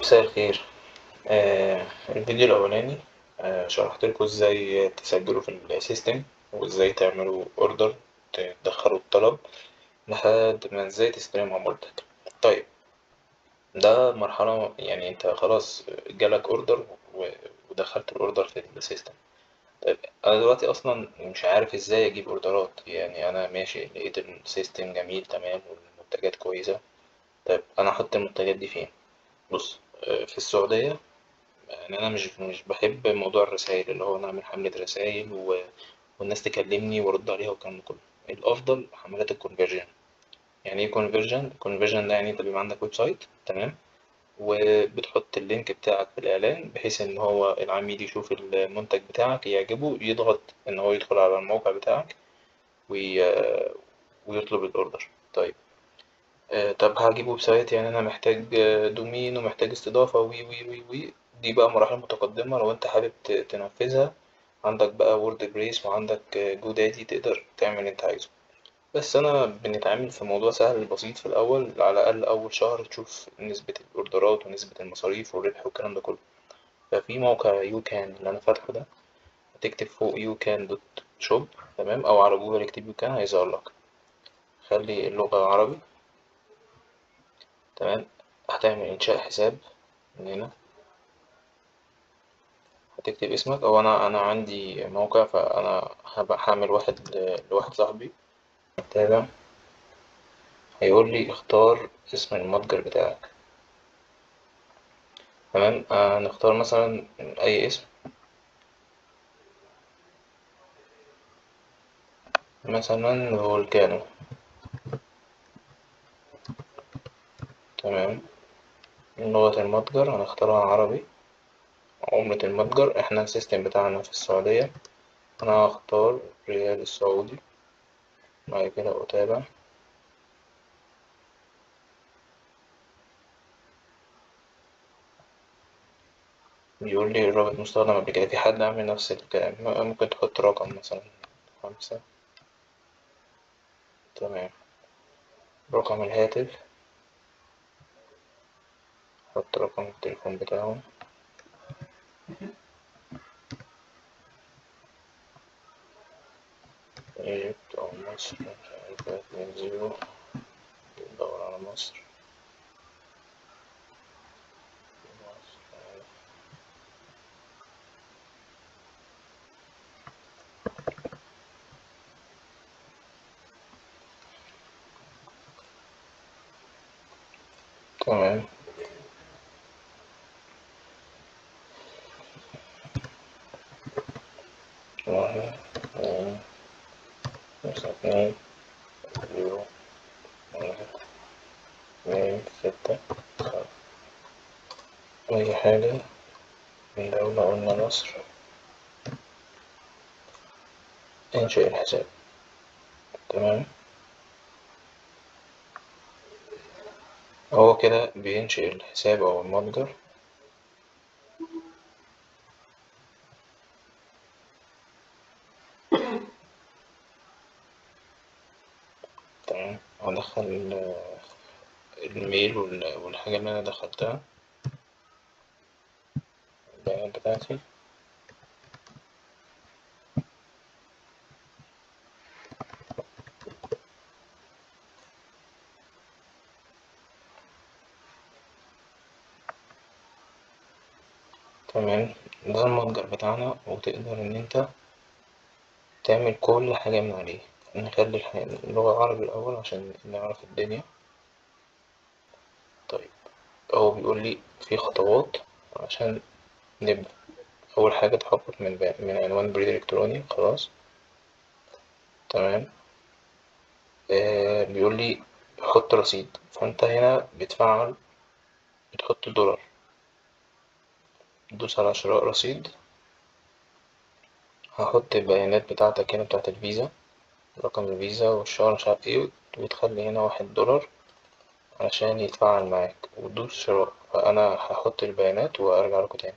مساء الخير. الفيديو الأولاني شرحت لكم ازاي تسجلوا في السيستم وازاي تعملوا اوردر، تدخلوا الطلب لحد ما ازاي تستلموا عمولتك. طيب، ده مرحلة يعني انت خلاص جالك اوردر ودخلت الاوردر في السيستم. طيب، انا دلوقتي اصلا مش عارف ازاي اجيب اوردرات. يعني انا ماشي لقيت السيستم جميل تمام والمنتجات كويسة. طيب انا احط المنتجات دي فين؟ بص، في السعودية يعني أنا مش بحب موضوع الرسايل، اللي هو نعمل حملة رسايل والناس تكلمني وأرد عليها والكلام ده كله. الأفضل حملات الكونفرجن. يعني إيه كونفرجن؟ الكونفرجن ده يعني أنت بيبقى عندك ويب سايت تمام، وبتحط اللينك بتاعك في الإعلان بحيث إن هو العميل يشوف المنتج بتاعك يعجبه يضغط إن هو يدخل على الموقع بتاعك وي... ويطلب الأوردر. طيب، طب هجيب ويب سايت، يعني أنا محتاج دومين ومحتاج استضافة وي وي وي وي. دي بقى مراحل متقدمة لو أنت حابب تنفذها. عندك بقى وورد بريس وعندك جو دادي، تقدر تعمل اللي أنت عايزه. بس أنا بنتعامل في موضوع سهل بسيط في الأول، على الأقل أول شهر تشوف نسبة الأوردرات ونسبة المصاريف والربح والكلام ده كله. ففي موقع يو كان اللي أنا فاتحه ده، هتكتب فوق يو كان دوت شوب تمام، أو على جوجل اكتب يو كان هيظهر لك. خلي اللغة عربي تمام. هتعمل إنشاء حساب من هنا، هتكتب اسمك. أو أنا عندي موقع، فأنا هبقى هعمل واحد لواحد صاحبي تابع. هيقول لي اختار اسم المتجر بتاعك تمام. نختار مثلا أي اسم، مثلا فولكانو تمام. لغة المتجر هنختارها عربي. عملة المتجر، احنا السيستم بتاعنا في السعودية. أنا هختار ريال السعودي. بعد كده أتابع. بيقول لي الرابط مستخدم قبل كده، في حد عامل نفس الكلام. ممكن تحط رقم مثلا 5 تمام. رقم الهاتف، حط رقم التليفون بتاعه. ايجيبت أو مصر، مش عارف، 2 0. ندور على مصر. تمام. 1 2 5 2 0 1 2 6 5. أي حاجة من دولة، قلنا مصر. انشئ الحساب تمام. هو كده بينشئ الحساب أو المتجر تمام. هدخل الميل والحاجة اللي أنا دخلتها، البيانات بتاعتي. تمام. ده المتجر بتاعنا، وتقدر إن أنت تعمل كل حاجة من عليه. نخلي اللغة العربي الأول عشان نعرف الدنيا. طيب، هو بيقول لي في خطوات عشان نبدأ. أول حاجة تحقق من عنوان بريد إلكتروني، خلاص تمام. بيقول لي حط رصيد، فأنت هنا بتفعل، بتحط $. تدوس على شراء رصيد. هحط البيانات بتاعتك هنا بتاعت الفيزا، رقم الفيزا والشهر مش عارف ايه، وتخلي هنا $1 علشان يتفاعل معاك وتدوس شراء. فأنا هحط البيانات وأرجع لكم تاني.